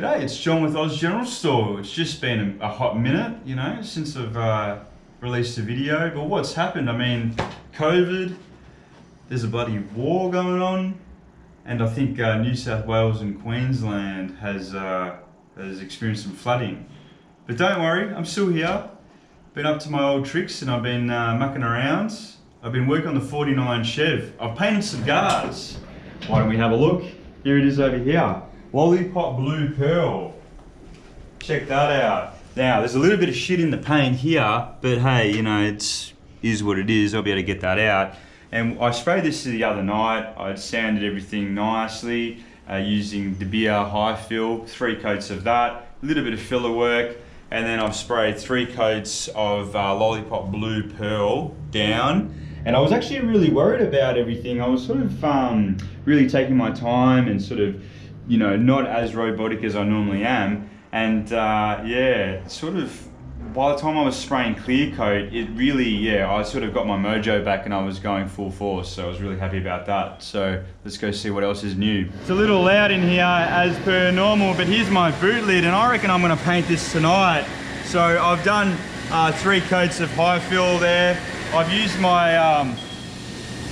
G'day, it's John with Oz General Store. It's just been a hot minute, you know, since I've released a video. But what's happened? I mean, COVID, there's a bloody war going on, and I think New South Wales and Queensland has experienced some flooding. But don't worry, I'm still here. Been up to my old tricks and I've been mucking around. I've been working on the 49 Chev. I've painted cigars. Why don't we have a look? Here it is over here. Lollipop Blue Pearl. Check that out. Now, there's a little bit of shit in the paint here, but hey, you know, it is what it is. I'll be able to get that out. And I sprayed this the other night. I'd sanded everything nicely using De Beer High Fill, 3 coats of that, a little bit of filler work, and then I've sprayed 3 coats of Lollipop Blue Pearl down. And I was actually really worried about everything. I was sort of really taking my time and sort of, you know, not as robotic as I normally am. And yeah, sort of by the time I was spraying clear coat, it really, yeah, I sort of got my mojo back and I was going full force. So I was really happy about that. So let's go see what else is new. It's a little loud in here as per normal, but here's my boot lid and I reckon I'm gonna paint this tonight. So I've done 3 coats of high fill there. I've used my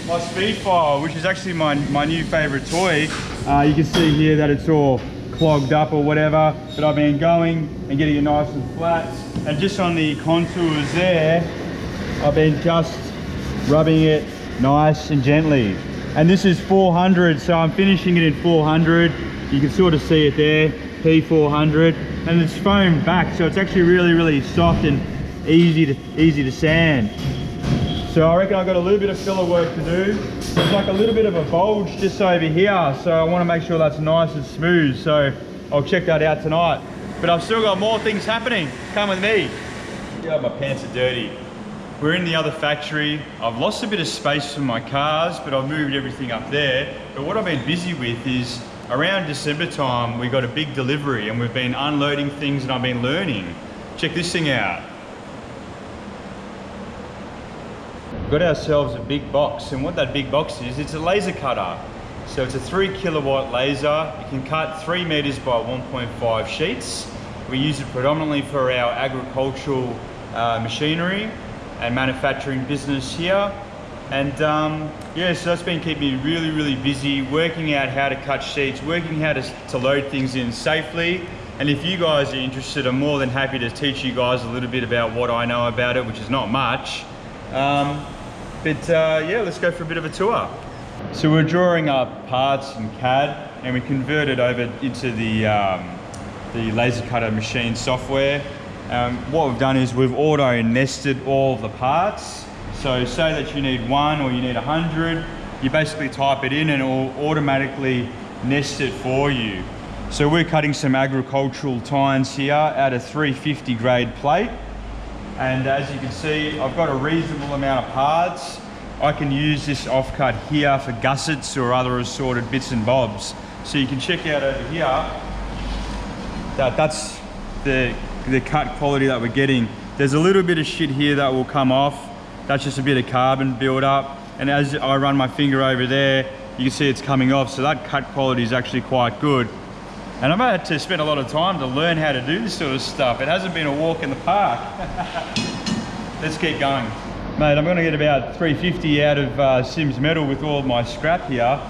my Speedfire, which is actually my new favorite toy. You can see here that it's all clogged up or whatever, but I've been going and getting it nice and flat. And just on the contours there, I've been just rubbing it nice and gently. And this is 400, so I'm finishing it in 400. You can sort of see it there, P400, and it's foamed back, so it's actually really, really soft and easy to sand. So I reckon I've got a little bit of filler work to do. There's like a little bit of a bulge just over here, so I want to make sure that's nice and smooth. So I'll check that out tonight. But I've still got more things happening. Come with me. Yeah, my pants are dirty. We're in the other factory. I've lost a bit of space for my cars, but I've moved everything up there. But what I've been busy with is around December time, we got a big delivery and we've been unloading things and I've been learning. Check this thing out. Got ourselves a big box, and what that big box is, it's a laser cutter. So it's a 3 kilowatt laser. It can cut 3 meters by 1.5 sheets. We use it predominantly for our agricultural machinery and manufacturing business here. And yeah, so that's been keeping me really, really busy, working out how to cut sheets, working how to load things in safely. And if you guys are interested, I'm more than happy to teach you guys a little bit about what I know about it, which is not much. Yeah, let's go for a bit of a tour. So we're drawing up parts in CAD and we convert it over into the laser cutter machine software. What we've done is we've auto nested all of the parts. So say that you need 1 or you need 100, you basically type it in and it will automatically nest it for you. So we're cutting some agricultural tines here out of 350 grade plate. And as you can see, I've got a reasonable amount of parts. I can use this offcut here for gussets or other assorted bits and bobs. So you can check out over here, that's the cut quality that we're getting. There's a little bit of shit here that will come off. That's just a bit of carbon build up. And as I run my finger over there, you can see it's coming off. So that cut quality is actually quite good. And I've had to spend a lot of time to learn how to do this sort of stuff. It hasn't been a walk in the park. Let's keep going. Mate, I'm gonna get about 350 out of Sims Metal with all of my scrap here.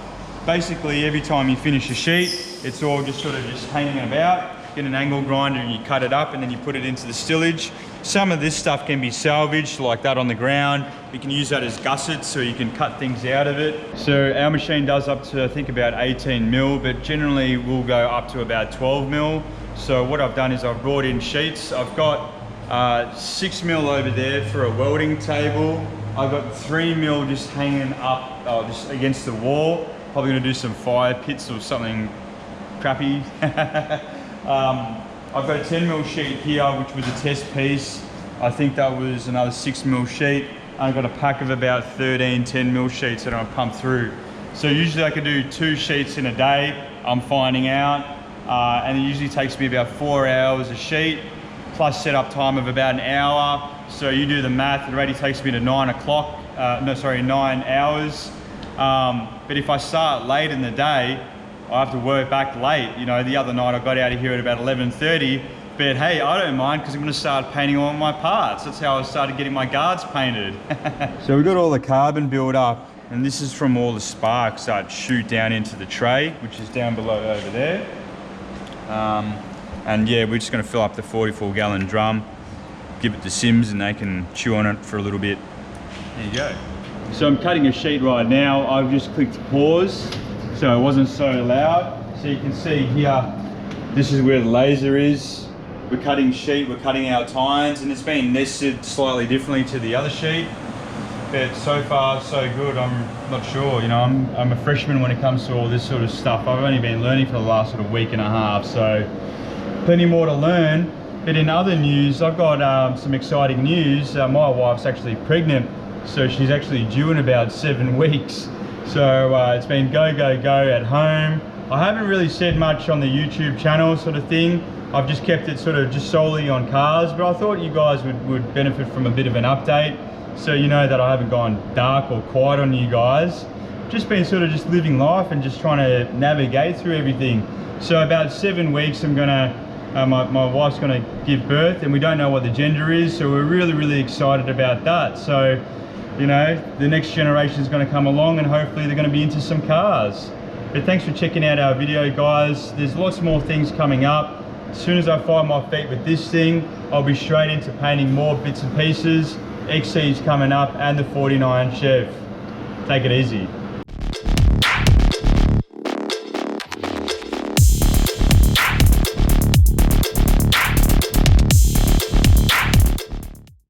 Basically, every time you finish a sheet, it's all just sort of just hanging about. Get an angle grinder and you cut it up and then you put it into the stillage. Some of this stuff can be salvaged, like that on the ground. You can use that as gussets, so you can cut things out of it. So our machine does up to, I think, about 18 mil, but generally we'll go up to about 12 mil. So what I've done is I've brought in sheets. I've got 6 mil over there for a welding table. I've got 3 mil just hanging up just against the wall. Probably gonna do some fire pits or something crappy. I've got a 10 mil sheet here, which was a test piece. I think that was another 6 mil sheet. I've got a pack of about 13 10 mil sheets that I'm gonna pump through. So usually I can do 2 sheets in a day, I'm finding out. And it usually takes me about 4 hours a sheet, plus setup time of about an hour. So you do the math, it already takes me to 9 hours. But if I start late in the day, I have to work back late. You know, the other night I got out of here at about 11:30, but hey, I don't mind because I'm gonna start painting all my parts. That's how I started getting my guards painted. So we got all the carbon built up, and this is from all the sparks that shoot down into the tray, which is down below over there. And yeah, we're just gonna fill up the 44-gallon drum, give it to Sims and they can chew on it for a little bit. There you go. So I'm cutting a sheet right now. I've just clicked pause so it wasn't so loud. So you can see here, this is where the laser is. We're cutting sheet, we're cutting our tines, and it's been nested slightly differently to the other sheet. But so far, so good. I'm not sure, you know, I'm a freshman when it comes to all this sort of stuff. I've only been learning for the last sort of week and a half, so plenty more to learn. But in other news, I've got some exciting news. My wife's actually pregnant, so she's actually due in about 7 weeks. So it's been go, go, go at home. I haven't really said much on the YouTube channel sort of thing. I've just kept it sort of just solely on cars, but I thought you guys would benefit from a bit of an update. So you know that I haven't gone dark or quiet on you guys. Just been sort of just living life and just trying to navigate through everything. So about 7 weeks I'm gonna, my wife's gonna give birth, and we don't know what the gender is, so we're really, really excited about that. So, you know, the next generation is gonna come along and hopefully they're gonna be into some cars. But thanks for checking out our video, guys. There's lots more things coming up. As soon as I find my feet with this thing, I'll be straight into painting more bits and pieces. XC's coming up and the 49 Chev. Take it easy.